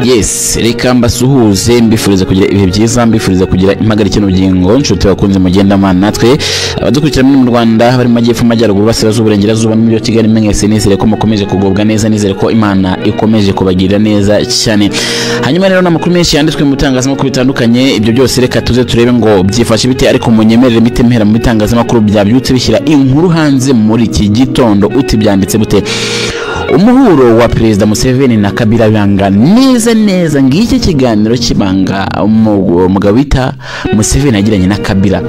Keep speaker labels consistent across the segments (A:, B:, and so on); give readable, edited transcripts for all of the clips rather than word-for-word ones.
A: Yes, reka mbasuhuze mbifuriza kugira ibihe byiza, mbifuriza kugira impagarike n'ubugingo nshuti bakunze mugenda mana natwe abadukurikira mu Rwanda bari mu majyepfo amajyaruguru basirazuba uburengerazuba n'umujyi wa Kigali mwese nizere ko mukomeje kugubwa neza, nizere ko Imana ikomeje kubagirira neza cyane. Hanyuma rero namakuru menshi yanditswe mu bitangazamakuru bitandukanye, ibyo byose reka tuze turebe ngo byifashe bite, ariko munyemerere mitemera mu bitangazamakuru byabyutse bishyira inkuru hanze muri iki gitondo uti byanditse bute. Umuhuro wa Perezida Museveni na Kabila banga neza ngiki kiganiro kibanga umugabo bita Museveni agiranye na Kabila.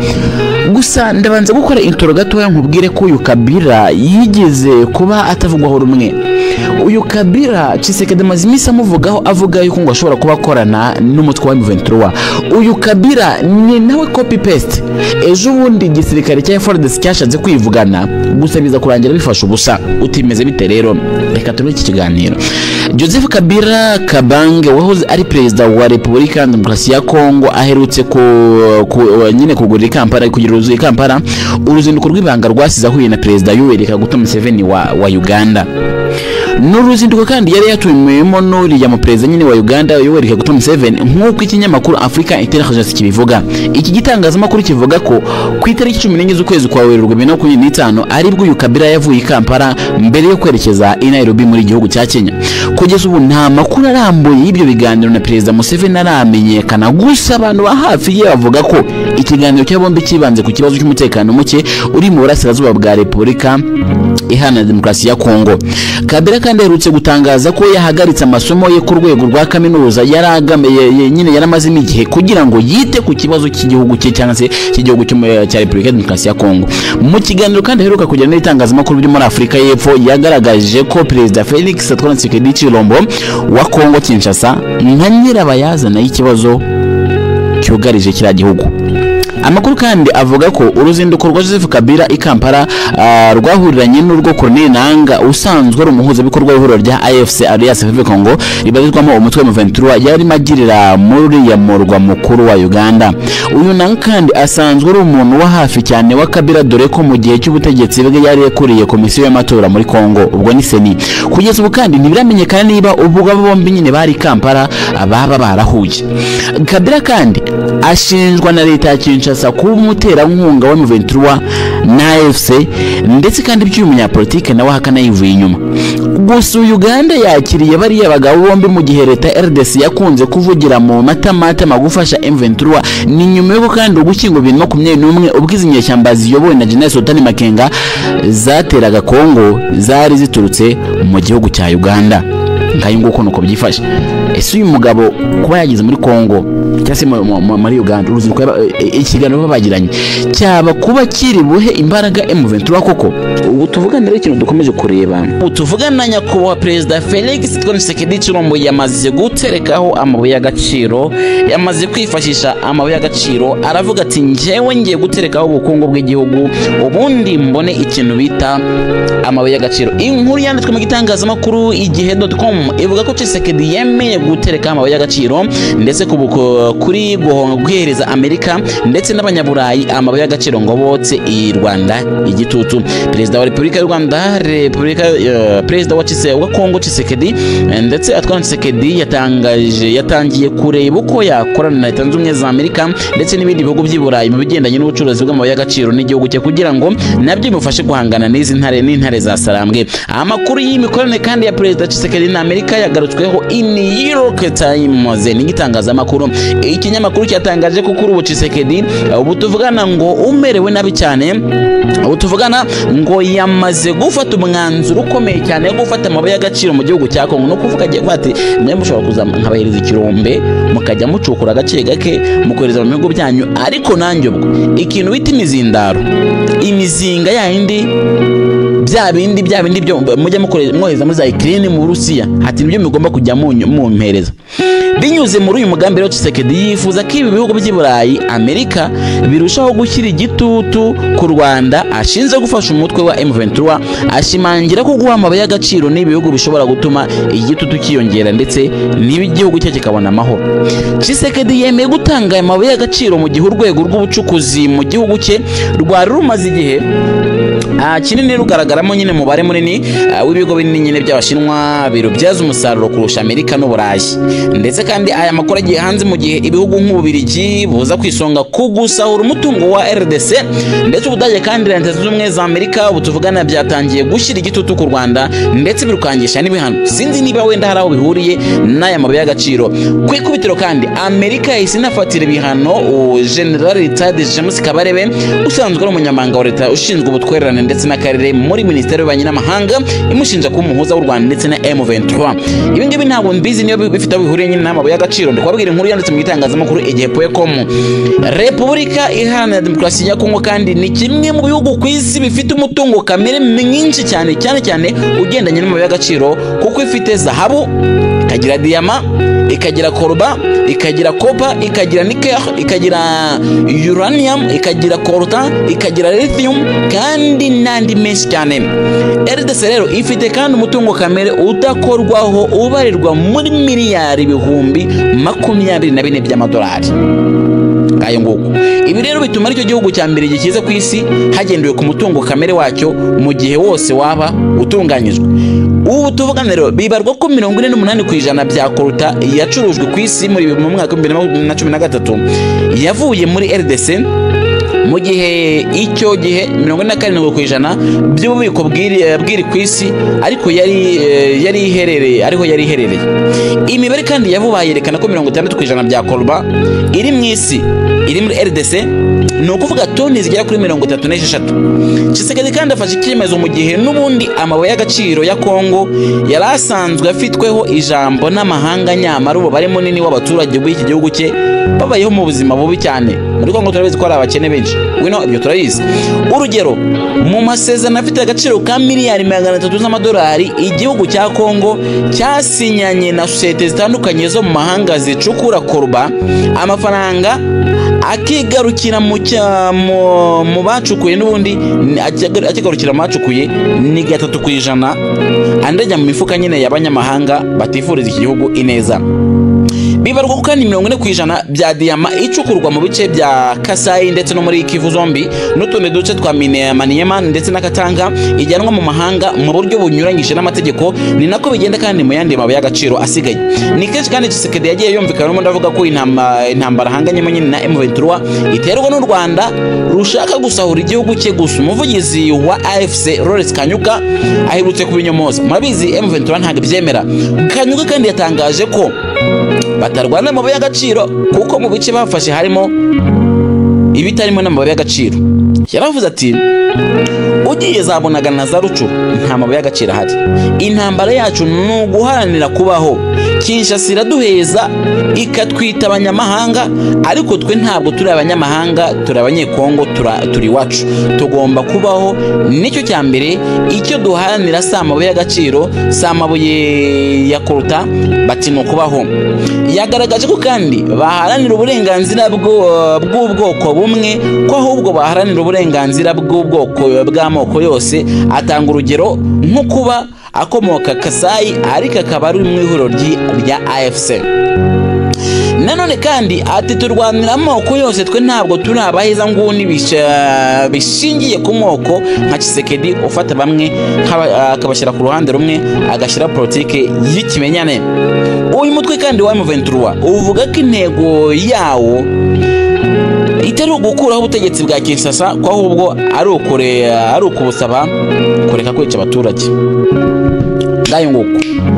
A: Gusa ndabanza gukora intro gatoya nkubwire ko uyu Kabila yigeze kuba atavugwaho rumwe. Uyu Kabila Tshisekedi mazimisa amuvugaho avuga yuko ngo ashobora kuba akorana n'umutwe wa M23. Uyu Kabila ni nawe copy paste. Ejo bundi gisirikare cya FARDC cyashatse kwivugana gusa biza kurangira bifasha ubusa. Utimeze bite rero? Reka turi iki kiganiro. Joseph Kabila Kabange wahoze ari perezida wa Repubulika ya Demokarasi ya Kongo aherutse nyine kugurira Kampala kugira uruzi Kampala uruzinduko rw'ibanga rwasize ahuye na perezida Yoweri Kaguta Museveni wa Uganda. N'uruzinduko kandi yari yatumiwemo n'uriya mu perezida nyine wa Uganda Yoweri Kaguta Museveni nk'uko ikinyamakuru Africa Intelligence kibivuga. Iki gitangazamakuru kivuga ko ku itariki 14 z'ukwezi kwa Werurwe 2025 aribwo uyu Kabila yavuye Kampala mbere yo kwerekeza i Nairobi muri gihugu cya Kenya. Kugeza ubu nta makuru arambuye y'ibyo biganiro na perezida Museveni aramenyekana, gusa abantu ba hafi ye bavuga ko ikiganiro cya bombi kibanze ku kibazo cy'umutekano muke uri mu burasirazuba bwa Repubulika Iharanira Demokarasi ya Kongo. Kabila kandi aherutse gutangaza ko yahagaritse amasomo ye ku rwego rwa kaminuza nyine yaramaze igihe kugira ngo yite ku kibazo cy'igihugu cye cyangwa se cy'igihugu cya Repubulika ya Demokarasi ya Kongo. Mu kiganiro kandi aheruka kugira n'itangazamakuru byo muri Afurika y'Epfo yagaragaje ko Perezida Felix Antoine Tshisekedi Tshilombo wa Kongo Kinshasa nka nyirabayazana y'ikibazo cyugarije kiriya gihugu. Amakuru kandi avuga ko uruzinduko rwa Joseph Kabila i Kampala rwahuriranye n'urwo Corneille Nangaa usanzwe ari umuhuzabikorwa w'ihuriro rya AFC Alliance Fleuve Congo ribarizwamo umutwe wa M23 yari magirira muri ya murwa mukuru wa Uganda. Uyu Nangaa kandi asanzwe ari umuntu wa hafi cyane wa Kabila, dore ko mu gihe cy'ubutegetsi bwe yari yakuriye komisiyo y'amatora muri Congo, ubwo ni Seni. Kugeza ubu kandi ntibiramenyekana niba ubwo bombi nyine bari Kampala baba barahuye. Kabila kandi ashinjwa na leta ya Kinshasa kuba umuterankunga wa M23 na AFC, ndetse kandi by'umunyapolitike nawe hakana yivuye inyuma. Gusa Uganda yakiriye bariya bagabo bombi mu gihe leta RDC yakunze kuvugira mu matamata magufasha M23. Ni nyuma yo kandi ugukingo 2021 ubwizi nyeshyamba ziyobowe na General Sultan Makenga zateraga Kongo zari ziturutse mu gihugu cya Uganda. Ngayo nguko nuko byifashe. Ese uyu mugabo kuba yagize muri Kongo cyase muri Uganda uruzinduko ikiganiro bagiranye cyaba kuba kiri buhe imbaraga M23 koko? Ubu tuvugana rero ikintu dukomeje kureba. Utuvugana nyakubahwa Perezida Felix Antoine Tshisekedi Tshilombo yamaze guterekaho amabuye y'agaciro, yamaze kwifashisha amabuye y'agaciro, aravuga ati njyewe ngiye guterekaho ubukungu bw'igihugu ubundi mbone ikintu bita amabuye y'agaciro. Inkuru yanditswe mu gitangazamakuru igihe.com ivuga ko Tshisekedi yemeye gutereka amabuye y'agaciro ndetse kuri guhereza Amerika ndetse n'abanyaburayi amabuye y'agaciro ngo botse i Rwanda igitutu. Perezida wa Repubulika y'u Rwanda, Perezida wa Kongo Tshisekedi ndetse Antoine Tshisekedi yatangiye kureba uko yakorana na Leta Zunze Ubumwe za Amerika ndetse n'ibindi bihugu by'iburayi mu bigendanye n'ubucuruzi bw'amabuye y'agaciro n'igihugu cye kugira ngo nabyo bimufashe guhangana n'izi n'intare za Sarambwe. Amakuru y'imikoranire kandi ya Perezida Tshisekedi na Amerika yagarutsweho in New York Times n'igitangazamakuru. Ikinyamakuru cyatangaje ko kuri ubu Tshisekedi ubu tuvugana ngo umerewe nabi cyane, ubu tuvugana ngo yamaze gufata umwanzuro ukomeye cyane wo gufata amabuye y'agaciro mu gihugu cya Kongo. No kuvuga agiye kwati mwe mushobora kuza nkabahereza ikirombe mukajya mucukura agace gake mukohereza mu bihugu byanyu, ariko nanjye ubwo ikintu bita imizindaro, imizinga yindi bya bindi byo mujya mwohereza muri za Ukraine mu Rusiya, hati nibyo mugomba kujya mumpereza. Binyuze muri uyu mugambi rero Tshisekedi yifuza ko ibi bihugu by'iburayi Amerika birushaho gushyira igitutu ku Rwanda ashinze gufasha umutwe wa M23, ashimangira ko guha amabuye y'agaciro n'ibihugu bishobora gutuma igitutu kiyongera ndetse n'igihugu cye kikabona amahoro. Tshisekedi yemeye gutanga amabuye y'agaciro mu gihe urwego rw'ubucukuzi mu gihugu cye rwari rumaze igihe kinini rugaragaramo nyine mubare munini w'ibigo binini nyine by'abashinwa birubyaza umusaruro kurusha Amerika n'Uburayi. Ndetse kandi aya makuru agiye hanze mu gihe ibihugu nk'Ububirigi buza kwisonga kugusahura umutungo wa RDC, ndetse Ubudage kandi Leta Zunze Ubumwe za Amerika ubu tuvugana byatangiye gushyira igitutu ku Rwanda ndetse birukangisha n'ibihano. Sinzi niba wenda hari aho bihuriye n'aya mabuye y'agaciro. Ku ikubitiro kandi Amerika yahise inafatira ibihano General Retired James Kabarebe usanzwe ari umunyamabanga wa leta ushinzwe ubutwererane ndetse n'akarere muri Minisiteri y'Ububanyi n'Amahanga, imushinja kuba umuhuza w'u Rwanda ndetse na M23. Ibi ngibi ntabwo mbizi niyo bifite aho bihuriye nyine n'amabuye y'agaciro. Ndikubabwira inkuru yanditse mu gitangazamakuru Igihe.com. Repubulika Iharanira Demokarasi ya Kongo kandi ni kimwe mu bihugu ku isi bifite umutungo kamere mwinshi cyane ugendanye n'amabuye y'agaciro, kuko ifite zahabu, ikagira diyama, ikagira korba, ikagira kopa, ikagira nickel, ikagira uranium, ikagira coltan, ikagira lithium kandi n'andi menshi cyane. RDC rero ifite kandi umutungo kamere udakorwaho ubarirwa muri miliyari ibihumbi 24 by'amadolari. Kayo nguko. Ibi rero bituma aricyo gihugu cya mbere gikize ku isi hagendewe ku mutungo kamere wacyo mu gihe wose waba utunganyijwe. Ubu tuvugana rero bibarwa ko 48% bya koruta yacurujwe ku isi mu mwaka wa 2013 yavuye muri RDC, mu gihe icyo gihe 47% by'ububiko bw'iri ku isi ariko yari iherereye. Imibare kandi yavuba yerekana ko 60% bya korba iri mu isi iri muri RDC, ni ukuvuga toni zigera kuri 36. Tshisekedi kandi afashe icyemezo mu gihe n'ubundi amabuye y'agaciro ya Kongo yari asanzwe afitweho ijambo n'amahanga, nyamara umubare munini w'abaturage b'iki gihugu cye babayeho mu buzima bubi cyane. Muri Kongo turabizi ko ari abakene benshi, ibyo turabizi. Urugero, mu masezerano afite agaciro ka miliyari 300 z'amadolari igihugu cya Kongo cyasinyanye na sosiyete zitandukanye zo mu mahanga zicukura korba, amafaranga akigarukira mu bacukuye, n'ubundi akigarukira mu bacukuye ni 3% andajya mu mifuka nyine y'abanyamahanga batifuriza iki gihugu ineza. Bibarwa ko kandi 40% bya diyama icukurwa mu bice bya Kasai ndetse no muri Kivu zombi n'utundi duce twa Maniema ndetse na Katanga ijyanwa mu mahanga mu buryo bunyuranyije n'amategeko. Ni nako bigenda kandi mu yandi mabuye y'agaciro asigaye. Ni kenshi kandi Tshisekedi yagiye yumvikana n'umuntu avuga ko intambara hanganyemo nyine na M23 iterwa n'u Rwanda rushaka gusahura igihugu cye. Gusa umuvugizi wa AFC Lawrence Kanyuka ahirutse kubinyomoza. Murabizi M23 ntabwo byemera. Kanyuka kandi yatangaje ko batarwana amabuye y'agaciro kuko mu bice bafashe harimo ibitarimo n'amabuye y'agaciro. Yaravuze ati ugiye zabonaga na za Rucuru nta mabuye y'agaciro ahari. Intambara yacu ni uguharanira kubaho. Kinshasa iraduheza ikatwita abanyamahanga, ariko twe ntabwo turi abanyamahanga, turi abanyekongo, turi wacu, tugomba kubaho. Nicyo cya mbere icyo duharanira, si amabuye y'agaciro, si amabuye ya koruta, bati ni ukubaho. Yagaragaje ko kandi baharanira uburenganzira bw'ubwoko bumwe, ko ahubwo baharanira uburenganzira bw'ubwoko bw'amoko yose. Atanga urugero nko kuba akomoka Kasai ariko akaba ari mu ihuriro rya AFC. Nanone kandi ati turwanira amoko yose, twe ntabwo turi abaheza nguni bishingiye ku moko nka Tshisekedi ufata bamwe akabashyira ku ruhande rumwe agashyira politike y'ikimenyane. Uyu mutwe kandi wa M23 uvuga ko intego yawo itari ugukuraho ubutegetsi bwa Kinshasa, ko ahubwo ari ukubusaba kureka kwica abaturage. Ngayo nguko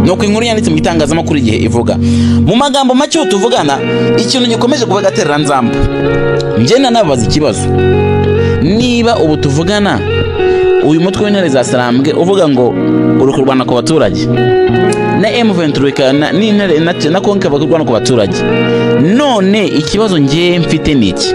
A: nuko inkuru yanditse mu gitangazamakuru Igihe ivuga. Mu magambo make tuvugana, ikintu gikomeje kuba gaterera nzamba. Njye nabaza ikibazo, niba ubu tuvugana uyu mutwe w'intare za Sarambwe uvuga ngo uri kurwana ku baturage, na M23 na Konka bakurwana ku baturage, none ikibazo njye mfite niki?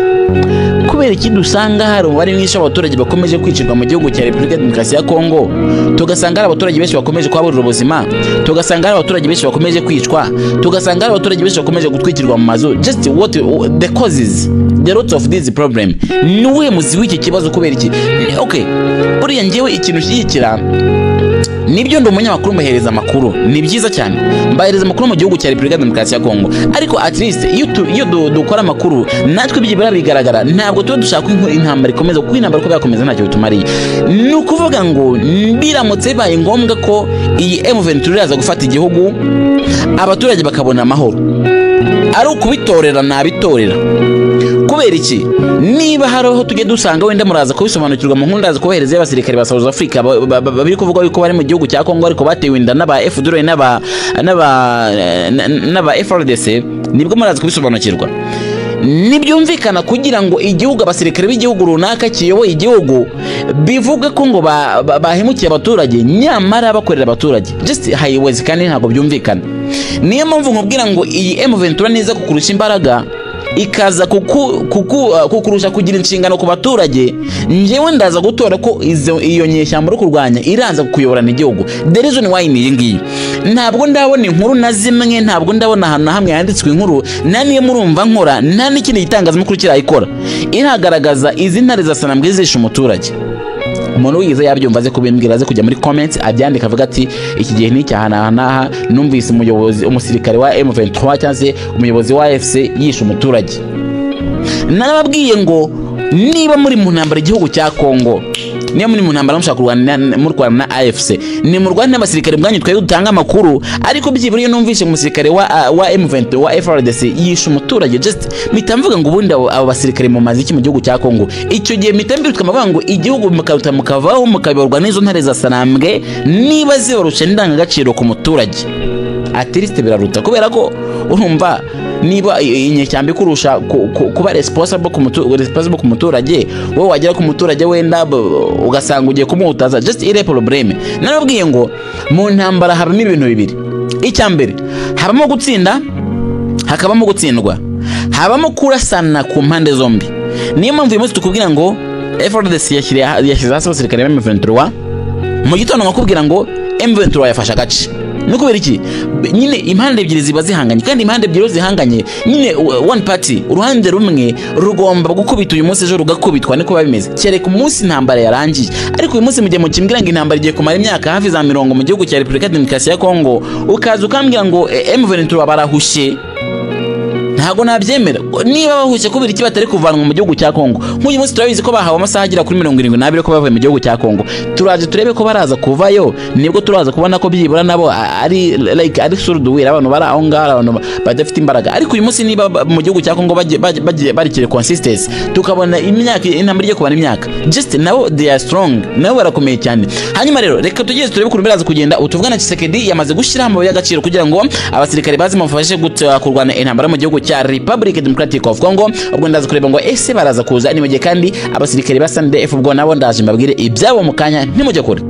A: Kubera iki dusanga hari umubare mwinshi w'abaturage bakomeje kwicirwa mu gihugu cya Repubulika ya Demokarasi ya Kongo, tugasanga hari abaturage benshi bakomeje kuhaburira ubuzima, tugasanga hari abaturage benshi bakomeje kwicwa, tugasanga hari abaturage benshi bakomeje gutwikirwa mu mazu? Just what the causes, the roots of this problem? Niwe muzi w'iki kibazo kubera iki? Okay, buriya njyewe ikintu shyigikira nibyo ndo umunyamakuru mbahereza amakuru ni byiza cyane mbahereza amakuru mu gihugu cya Repubulika Demokarasi ya Kongo ariko at least iyo dukora amakuru natwe byibura bigaragara ntabwo tuba dushaka intambara ikomeza kuko intambara ko yakomeza ntacyo bitumariye ni ukuvuga ngo biramutse bibaye ngombwa ko iyi M23 iraza gufata igihugu abaturage bakabona amahoro ari ukubitorera nabitorera kubera iki niba hariho tujye dusanga wenda muraza kubisobanukirwa mu nkunda kohereza y'abasirikare ba South Africa bari kuvuga yuko bari mu gihugu cya Kongo ariko batewe inda n'aba FDLR n'aba FARDC nibwo muraza kubisobanukirwa nibyumvikana kugira ngo igihugu abasirikare b'igihugu runaka kiyoboye igihugu bivuga ko ngo bahemukiye abaturage nyamara bakorera abaturage just highways kandi ntabwo byumvikana niyo mpamvu nkubwira ngo iyi M23 niza kukurusha imbaraga ikaza kukurusha kugira inshingano ku baturage njewe ndaza gutora ko iyo nyeshyamba ro kurwanya iraza kuyoborana igihugu the reason why ni ngiyi ntabwo ndabona inkuru na zimwe ntabwo ndabona ahantu hamwe yanditswe inkuru naniye murumva nkora nta n'ikindi gitangazamakuru kirayikora iragaragaza izi ntare za sanambwe zisha umuturage umuntu wigize yabyumva aze kubimbwira aze kujya muri comments abyandika avuga ati iki gihe ni cyahanaha numvise umusirikare wa M23 cyanze umuyobozi wa AFC yisha umuturage narababwiye ngo niba muri mu ntambara igihugu cya Kongo niyo muri mu ntambara mushaka kurwana na AFC ni mu Rwanda n'abasirikare bwanyu twaye dutanga amakuru ariko byiburiye numvise umusirikare wa M23 wa FARDC yisha umuturage just mitamvuga ngo ubundi abo basirikare mu maziki mu gihugu cya Kongo icyo gihe mitambirutwa amavuga ngo igihugu mukavaho mukabiborwa n'izo ntare za sanambwe niba zibarusha indangagaciro ku muturage atiriste biraruta kubera ko urumva niba inyeshyamba kurusha kuba responsible ku muturage wowe wagera ku muturage wenda ugasanga ugiye kumutaza just ire probleme narabwiye ngo mu ntambara habamo ibintu bibiri icyambere habamo gutsinda hakabamo gutsindwa habamo kurasana ku mpande zombi niyo mpamvu uyu munsi tukubwira ngo FARDC yashyize hasi abasirikare ba M23 mu gitondo nkakubwira ngo M23 yafashe agace nukubera iki nyine impande ebyiri ziba zihanganye kandi impande ebyiri zihanganye nyine one party uruhande rumwe rugomba gukubita uyu munsi ejo rugakubitwa niko babimeze cyereka umunsi intambara yarangiye ariko uyu munsi mugiye mu kimbwira ngo intambara igiye kumara imyaka hafi za 40 mu gihugu cya Repubulika Demokarasi ya Kongo ukaza ukambwira ngo M23 barahushe ntago nabyemera niba bahushye kubira iki batari kuvanwa mu gihugu cya Kongo nk'uyu munsi turabizi ko bahawe amasaha agira kuri 72 ko bavuye mu gihugu cya Kongo turaje turebe ko baraza kuvayo nibwo turaza kubona ko byibura nabo ari like ari surduwira abantu bara aho ngara abantu badafite imbaraga ariko uyu munsi niba mu gihugu cya Kongo barikire consistency tukabona imyaka intambara igiye kubana imyaka just nabo they are strong nabo barakomeye cyane hanyuma rero reka tugeze turebe ko biraza kugenda utuvugana Tshisekedi yamaze gushira amabuye y'agaciro kugira ngo abasirikare bazi mufashe kurwana intambara mu gihugu cya Republic Democratic of Congo ubwo ndaza kureba ngo ese baraza kuza ni mu gihe kandi abasirikare ba SANDF ubwo nabo ndaje mbabwire ibyabo mu kanya ntimujye kure